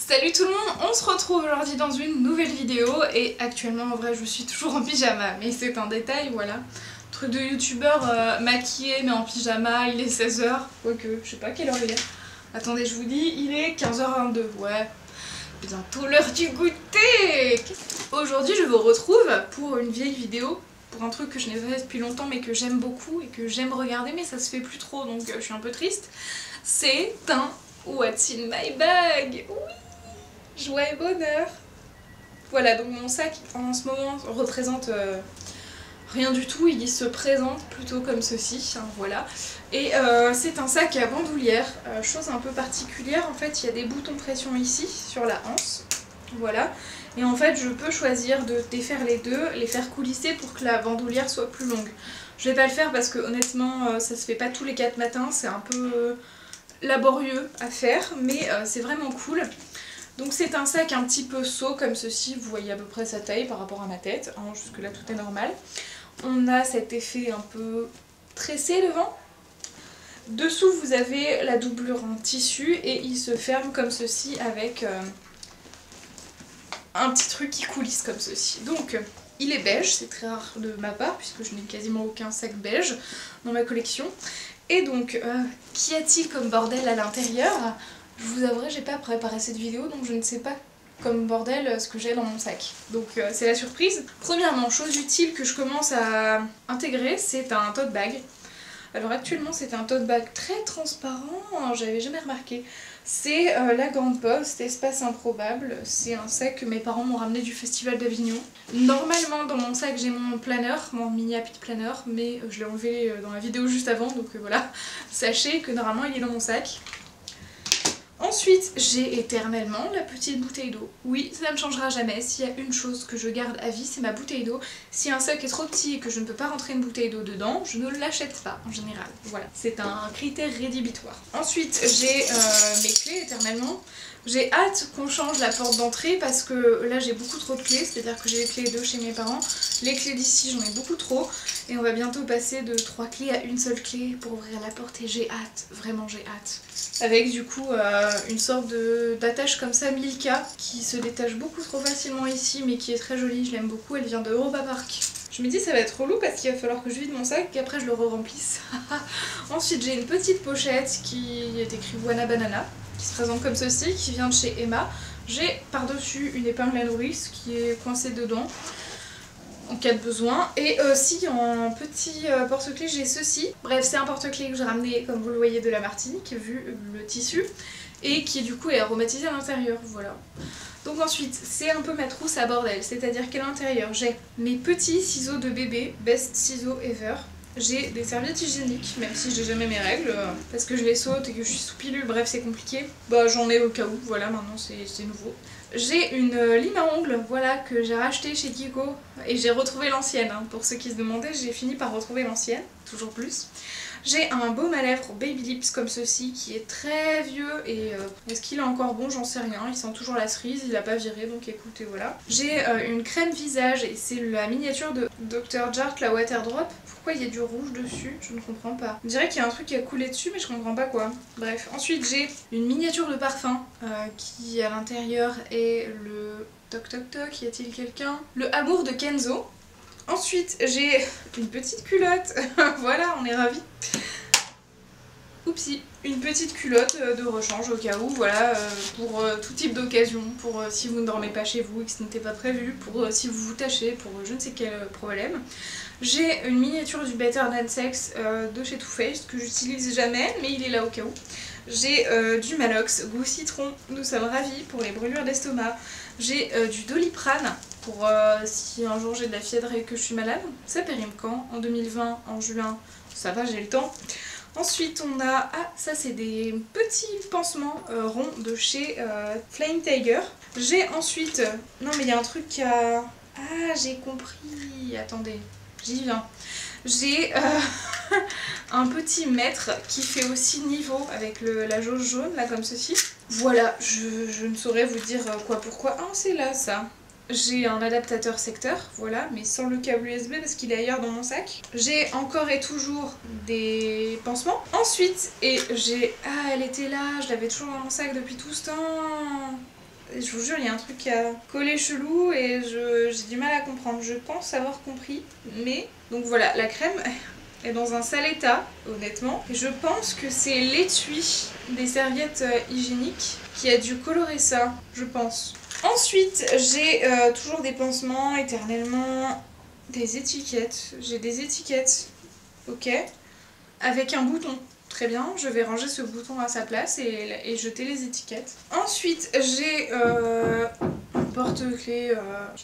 Salut tout le monde, on se retrouve aujourd'hui dans une nouvelle vidéo et actuellement en vrai je suis toujours en pyjama mais c'est un détail, voilà. Truc de youtubeur maquillé mais en pyjama, il est 16h, quoique je sais pas quelle heure il est. Attendez, je vous dis, il est 15h22, ouais. Bientôt l'heure du goûter. Aujourd'hui je vous retrouve pour une vieille vidéo, pour un truc que je n'ai pas fait depuis longtemps mais que j'aime beaucoup et que j'aime regarder mais ça se fait plus trop donc je suis un peu triste. C'est un What's in my bag. Oui, joie et bonheur. Voilà, donc mon sac en ce moment représente rien du tout, il se présente plutôt comme ceci, hein, voilà. Et c'est un sac à bandoulière, chose un peu particulière, en fait il y a des boutons pression ici, sur la hanse, voilà. Et en fait je peux choisir de défaire les deux, les faire coulisser pour que la bandoulière soit plus longue. Je vais pas le faire parce que honnêtement ça se fait pas tous les 4 matins, c'est un peu laborieux à faire, mais c'est vraiment cool. Donc c'est un sac un petit peu saut comme ceci, vous voyez à peu près sa taille par rapport à ma tête, hein, jusque là tout est normal. On a cet effet un peu tressé devant. Dessous vous avez la doublure en tissu et il se ferme comme ceci avec un petit truc qui coulisse comme ceci. Donc il est beige, c'est très rare de ma part puisque je n'ai quasiment aucun sac beige dans ma collection. Et donc, qu'y a-t-il comme bordel à l'intérieur? Je vous avouerai, j'ai pas préparé cette vidéo donc je ne sais pas comme bordel ce que j'ai dans mon sac. Donc c'est la surprise. Premièrement, chose utile que je commence à intégrer, c'est un tote bag. Alors actuellement c'est un tote bag très transparent, j'avais jamais remarqué. C'est la Grande Poste, Espace Improbable. C'est un sac que mes parents m'ont ramené du Festival d'Avignon. Normalement dans mon sac j'ai mon planeur, mon mini happy planner, mais je l'ai enlevé dans la vidéo juste avant, donc voilà. Sachez que normalement il est dans mon sac. Ensuite, j'ai éternellement la petite bouteille d'eau. Oui, ça ne changera jamais. S'il y a une chose que je garde à vie, c'est ma bouteille d'eau. Si un sac est trop petit et que je ne peux pas rentrer une bouteille d'eau dedans, je ne l'achète pas en général. Voilà, c'est un critère rédhibitoire. Ensuite, j'ai mes clés éternellement. J'ai hâte qu'on change la porte d'entrée parce que là j'ai beaucoup trop de clés, c'est-à-dire que j'ai les clés de chez mes parents, les clés d'ici j'en ai beaucoup trop et on va bientôt passer de 3 clés à une seule clé pour ouvrir la porte et j'ai hâte, vraiment j'ai hâte. Avec du coup une sorte d'attache comme ça Milka qui se détache beaucoup trop facilement ici mais qui est très jolie, je l'aime beaucoup, elle vient de Europa Park. Je me dis ça va être relou parce qu'il va falloir que je vide mon sac et qu'après je le re-remplisse. Ensuite j'ai une petite pochette qui est écrit Wana Banana, qui se présente comme ceci, qui vient de chez Emma. J'ai par-dessus une épingle à nourrice qui est coincée dedans en cas de besoin. Et aussi en petit porte-clés j'ai ceci. Bref, c'est un porte-clés que j'ai ramené comme vous le voyez de la Martinique vu le tissu et qui du coup est aromatisé à l'intérieur, voilà. Donc ensuite, c'est un peu ma trousse à bordel, c'est-à-dire qu'à l'intérieur j'ai mes petits ciseaux de bébé, best ciseaux ever. J'ai des serviettes hygiéniques, même si j'ai jamais mes règles, parce que je les saute et que je suis sous pilule, bref c'est compliqué. Bah j'en ai au cas où, voilà, maintenant c'est nouveau. J'ai une lime à ongles, voilà, que j'ai racheté chez Kiko, et j'ai retrouvé l'ancienne, hein. Pour ceux qui se demandaient, j'ai fini par retrouver l'ancienne, toujours plus. J'ai un baume à lèvres Baby Lips comme ceci, qui est très vieux, et est-ce qu'il est encore bon? J'en sais rien, il sent toujours la cerise, il a pas viré, donc écoutez, voilà. J'ai une crème visage, et c'est la miniature de Dr. Jart, la Water Drop. Pourquoi il y a du rouge dessus? Je ne comprends pas. On dirait qu'il y a un truc qui a coulé dessus mais je comprends pas quoi. Bref, ensuite j'ai une miniature de parfum qui à l'intérieur est le toc toc toc, y a-t-il quelqu'un? Le Amour de Kenzo. Ensuite j'ai une petite culotte, voilà on est ravis. Oupsie, une petite culotte de rechange au cas où, voilà, pour tout type d'occasion, pour si vous ne dormez pas chez vous et que ce n'était pas prévu, pour si vous vous tâchez, pour je ne sais quel problème. J'ai une miniature du Better Than Sex de chez Too Faced que j'utilise jamais, mais il est là au cas où. J'ai du Malox goût citron, nous sommes ravis pour les brûlures d'estomac. J'ai du Doliprane pour si un jour j'ai de la fièvre et que je suis malade. Ça périme quand? En 2020, en juin, ça va, j'ai le temps. Ensuite on a, ah ça c'est des petits pansements ronds de chez Flying Tiger. J'ai ensuite, non mais il y a un truc qui a, ah j'ai compris, attendez, j'y viens. J'ai un petit mètre qui fait aussi niveau avec la jauge jaune là comme ceci. Voilà, je ne saurais vous dire quoi pourquoi, ah c'est là ça. J'ai un adaptateur secteur, voilà, mais sans le câble USB parce qu'il est ailleurs dans mon sac. J'ai encore et toujours des pansements. Ensuite, et j'ai... Ah, elle était là, je l'avais toujours dans mon sac depuis tout ce temps. Je vous jure, il y a un truc à coller chelou et j'ai du mal à comprendre. Je pense avoir compris, mais... Donc voilà, la crème est dans un sale état, honnêtement. Et je pense que c'est l'étui des serviettes hygiéniques qui a dû colorer ça, je pense. Ensuite, j'ai toujours des pansements, éternellement, des étiquettes. J'ai des étiquettes, ok, avec un bouton. Très bien, je vais ranger ce bouton à sa place et jeter les étiquettes. Ensuite, j'ai un porte-clés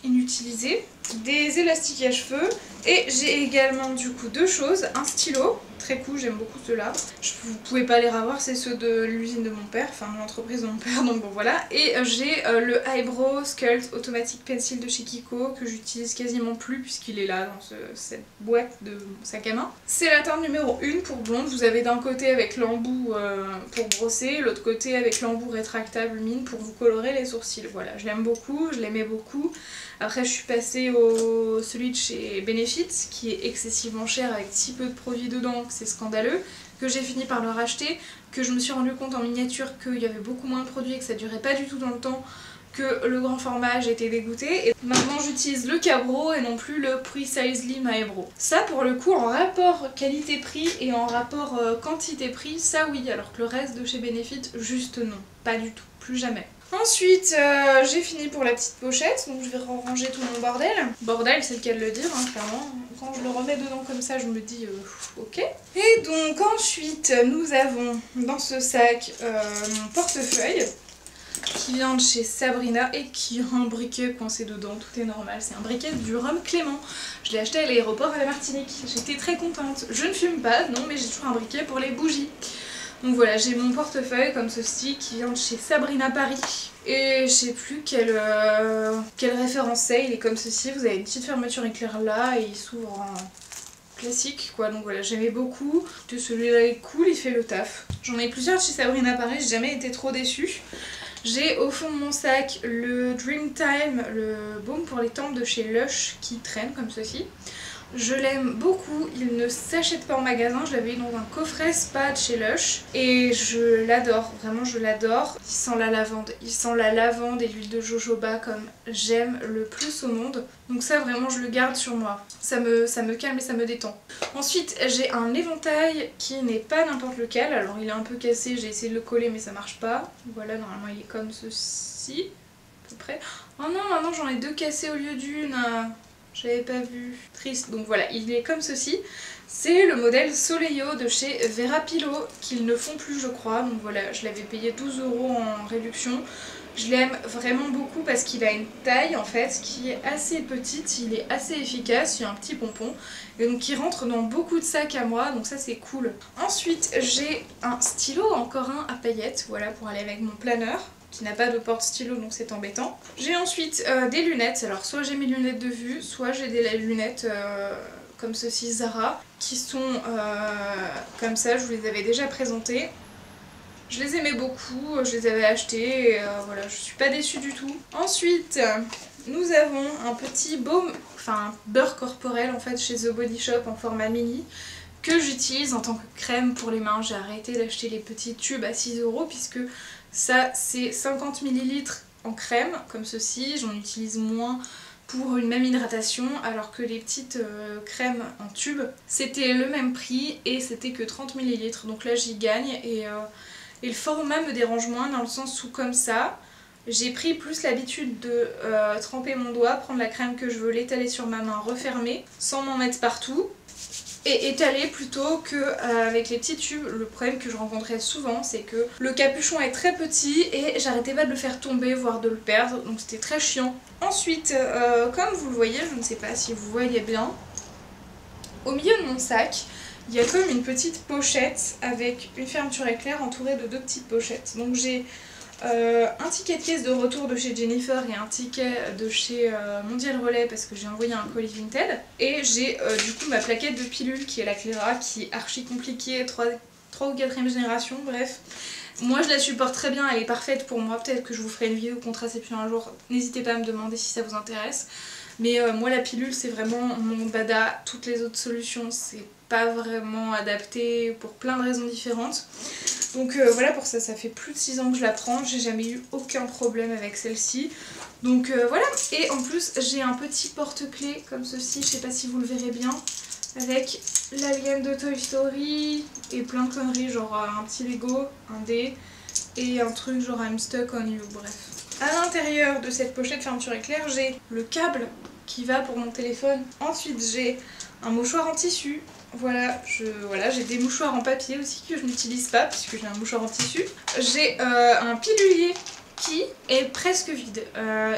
inutilisé, des élastiques à cheveux et j'ai également du coup deux choses, un stylo, très cool, j'aime beaucoup ceux-là. Vous pouvez pas les revoir, c'est ceux de l'usine de mon père, enfin de l'entreprise de mon père, donc bon voilà. Et j'ai le Eyebrow Sculpt Automatic Pencil de chez Kiko que j'utilise quasiment plus puisqu'il est là dans cette boîte de mon sac à main. C'est la teinte numéro 1 pour blonde, vous avez d'un côté avec l'embout pour brosser, l'autre côté avec l'embout rétractable mine pour vous colorer les sourcils. Voilà, je l'aime beaucoup, je l'aimais beaucoup. Après je suis passée au celui de chez Benefit qui est excessivement cher avec si peu de produits dedans que c'est scandaleux, que j'ai fini par le racheter, que je me suis rendu compte en miniature qu'il y avait beaucoup moins de produits et que ça durait pas du tout dans le temps, que le grand format j'étais dégoûtée et maintenant j'utilise le Cabro et non plus le Precisely My Eyebrow. Ça pour le coup en rapport qualité-prix et en rapport quantité-prix, ça oui, alors que le reste de chez Benefit juste non, pas du tout, plus jamais. Ensuite, j'ai fini pour la petite pochette, donc je vais ranger tout mon bordel. Bordel, c'est le cas de le dire, hein, clairement. Quand je le remets dedans comme ça, je me dis ok. Et donc ensuite, nous avons dans ce sac mon portefeuille qui vient de chez Sabrina et qui a un briquet coincé dedans, tout est normal. C'est un briquet du rhum Clément. Je l'ai acheté à l'aéroport à la Martinique. J'étais très contente. Je ne fume pas, non, mais j'ai toujours un briquet pour les bougies. Donc voilà, j'ai mon portefeuille comme ceci qui vient de chez Sabrina Paris. Et je sais plus quelle référence c'est, il est comme ceci, vous avez une petite fermeture éclair là et il s'ouvre en classique quoi. Donc voilà, j'aimais beaucoup. Celui-là est cool, il fait le taf. J'en ai plusieurs de chez Sabrina Paris, j'ai jamais été trop déçue. J'ai au fond de mon sac le Dreamtime, le baume pour les tempes de chez Lush qui traîne comme ceci. Je l'aime beaucoup, il ne s'achète pas en magasin, je l'avais eu dans un coffret spa de chez Lush et je l'adore, vraiment je l'adore. Il sent la lavande et l'huile de jojoba comme j'aime le plus au monde. Donc ça vraiment je le garde sur moi, ça me calme et ça me détend. Ensuite j'ai un éventail qui n'est pas n'importe lequel, alors il est un peu cassé, j'ai essayé de le coller mais ça marche pas. Voilà, normalement il est comme ceci, à peu près. Oh non, maintenant j'en ai deux cassés au lieu d'une. J'avais pas vu. Triste. Donc voilà, il est comme ceci. C'est le modèle Soleil-Eau de chez Vera Pillow, qu'ils ne font plus je crois. Donc voilà, je l'avais payé 12 € en réduction. Je l'aime vraiment beaucoup parce qu'il a une taille en fait qui est assez petite, il est assez efficace, il y a un petit pompon. Et donc il rentre dans beaucoup de sacs à moi, donc ça c'est cool. Ensuite j'ai un stylo, encore un à paillettes, voilà, pour aller avec mon planeur, qui n'a pas de porte-stylo donc c'est embêtant. J'ai ensuite des lunettes, alors soit j'ai mes lunettes de vue, soit j'ai des lunettes comme ceci Zara, qui sont comme ça, je vous les avais déjà présentées. Je les aimais beaucoup, je les avais achetées et voilà, je suis pas déçue du tout. Ensuite, nous avons un petit baume, enfin beurre corporel en fait chez The Body Shop en format mini, que j'utilise en tant que crème pour les mains. J'ai arrêté d'acheter les petits tubes à 6 € puisque ça c'est 50 ml en crème comme ceci, j'en utilise moins pour une même hydratation alors que les petites crèmes en tube c'était le même prix et c'était que 30 ml, donc là j'y gagne et le format me dérange moins dans le sens où comme ça j'ai pris plus l'habitude de tremper mon doigt, prendre la crème que je veux, l'étaler sur ma main, refermer sans m'en mettre partout et étaler plutôt qu'avec les petits tubes. Le problème que je rencontrais souvent c'est que le capuchon est très petit et j'arrêtais pas de le faire tomber voire de le perdre, donc c'était très chiant. Ensuite comme vous le voyez, je ne sais pas si vous voyez bien, au milieu de mon sac il y a comme une petite pochette avec une fermeture éclair entourée de deux petites pochettes. Donc j'ai un ticket de caisse de retour de chez Jennifer et un ticket de chez Mondial Relais parce que j'ai envoyé un colis Vinted. Et j'ai du coup ma plaquette de pilules qui est la Cléra, qui est archi compliquée, 3 ou 4ème génération, bref. Moi je la supporte très bien, elle est parfaite pour moi, peut-être que je vous ferai une vidéo contraception un jour, n'hésitez pas à me demander si ça vous intéresse. Mais moi la pilule c'est vraiment mon dada, toutes les autres solutions c'est pas vraiment adaptée pour plein de raisons différentes. Donc voilà, pour ça, ça fait plus de 6 ans que je la prends, j'ai jamais eu aucun problème avec celle-ci. Donc voilà, et en plus j'ai un petit porte-clés comme ceci, je sais pas si vous le verrez bien, avec l'alien de Toy Story et plein de conneries, genre un petit Lego, un dé et un truc genre I'm stuck on you, bref. À l'intérieur de cette pochette fermeture éclair, j'ai le câble qui va pour mon téléphone. Ensuite j'ai un mouchoir en tissu. Voilà, j'ai des mouchoirs en papier aussi que je n'utilise pas puisque j'ai un mouchoir en tissu. J'ai un pilulier qui est presque vide.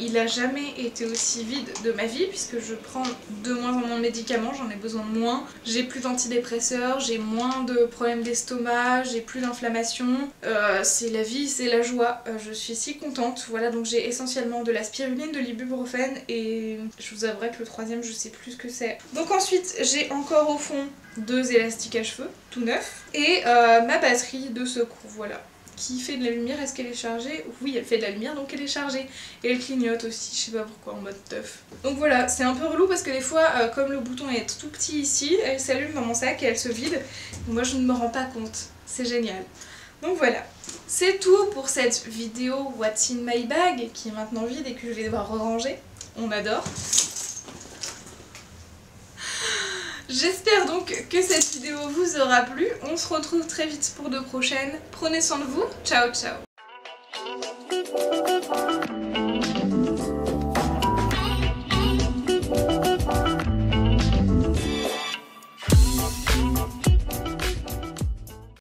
Il a jamais été aussi vide de ma vie puisque je prends de moins en moins de médicaments, j'en ai besoin de moins. J'ai plus d'antidépresseurs, j'ai moins de problèmes d'estomac, j'ai plus d'inflammation. C'est la vie, c'est la joie. Je suis si contente. Voilà, donc j'ai essentiellement de la spiruline, de l'ibuprofène et je vous avouerai que le troisième je sais plus ce que c'est. Donc ensuite j'ai encore au fond 2 élastiques à cheveux, tout neufs, et ma batterie de secours, voilà. Qui fait de la lumière, est-ce qu'elle est chargée? Oui, elle fait de la lumière, donc elle est chargée. Et elle clignote aussi, je sais pas pourquoi, en mode teuf. Donc voilà, c'est un peu relou parce que des fois, comme le bouton est tout petit ici, elle s'allume dans mon sac et elle se vide. Donc moi je ne me rends pas compte, c'est génial. Donc voilà, c'est tout pour cette vidéo What's in my bag, qui est maintenant vide et que je vais devoir ranger. On adore. J'espère donc que cette vidéo vous aura plu. On se retrouve très vite pour de prochaines. Prenez soin de vous. Ciao ciao.